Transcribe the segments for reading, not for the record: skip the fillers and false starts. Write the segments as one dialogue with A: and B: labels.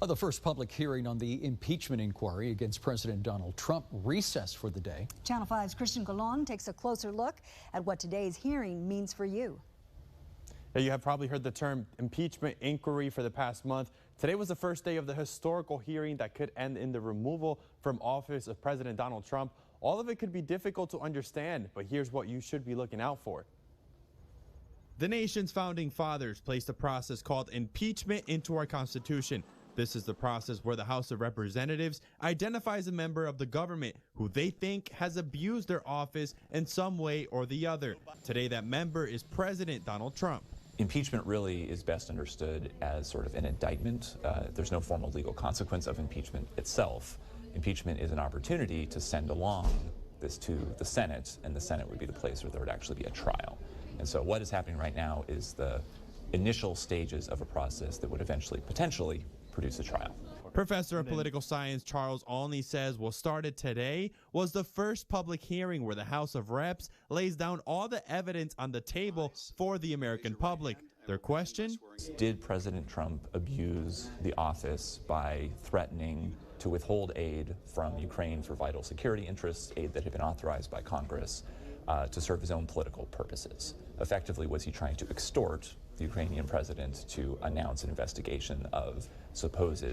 A: Well, the first public hearing on the impeachment inquiry against President Donald Trump recessed for the day.
B: Channel 5's Christian Colon takes a closer look at what today's hearing means for you.
C: You have probably heard the term impeachment inquiry for the past month. Today was the first day of the historical hearing that could end in the removal from office of President Donald Trump. All of it could be difficult to understand, but here's what you should be looking out for. The nation's founding fathers placed a process called impeachment into our Constitution. This is the process where the House of Representatives identifies a member of the government who they think has abused their office in some way or the other. Today, that member is President Donald Trump.
D: Impeachment really is best understood as sort of an indictment. There's no formal legal consequence of impeachment itself. Impeachment is an opportunity to send along this to the Senate, and the Senate would be the place where there would actually be a trial. And so what is happening right now is the initial stages of a process that would eventually, potentially, produce a trial.
C: Professor of political science Charles Olney says what started today was the first public hearing where the House of Reps lays down all the evidence on the table for the American public. Their question?
D: Did President Trump abuse the office by threatening to withhold aid from Ukraine for vital security interests, aid that had been authorized by Congress, to serve his own political purposes? Effectively, was he trying to extort the Ukrainian president to announce an investigation of supposed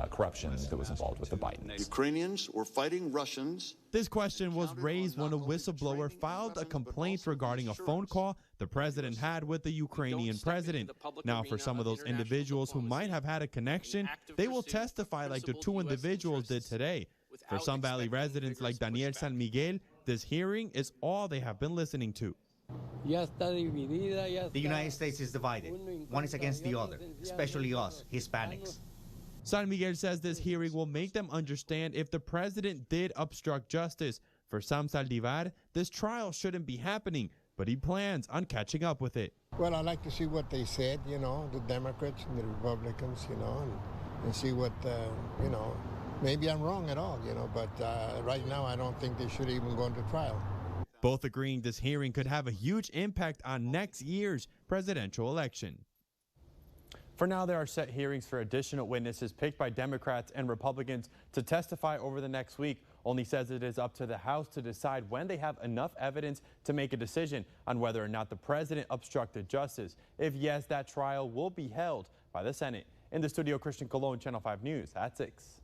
D: corruption that was involved with the Bidens?
E: Ukrainians were fighting Russians.
C: This question was raised when a whistleblower filed a complaint regarding a phone call the president had with the Ukrainian president. Now, for some of those individuals who might have had a connection, they will testify like the two individuals did today. For some Valley residents like Daniel San Miguel, this hearing is all they have been listening to.
F: The United States is divided. One is against the other, especially us, Hispanics.
C: San Miguel says this hearing will make them understand if the president did obstruct justice. For Sam Saldivar, this trial shouldn't be happening, but he plans on catching up with it.
G: Well, I'd like to see what they said, the Democrats and the Republicans, and see what, maybe I'm wrong at all, but right now I don't think they should even go into trial.
C: Both agreeing this hearing could have a huge impact on next year's presidential election. For now, there are set hearings for additional witnesses picked by Democrats and Republicans to testify over the next week. Olney says it is up to the House to decide when they have enough evidence to make a decision on whether or not the president obstructed justice. If yes, that trial will be held by the Senate. In the studio, Christian Colon, Channel 5 News at 6.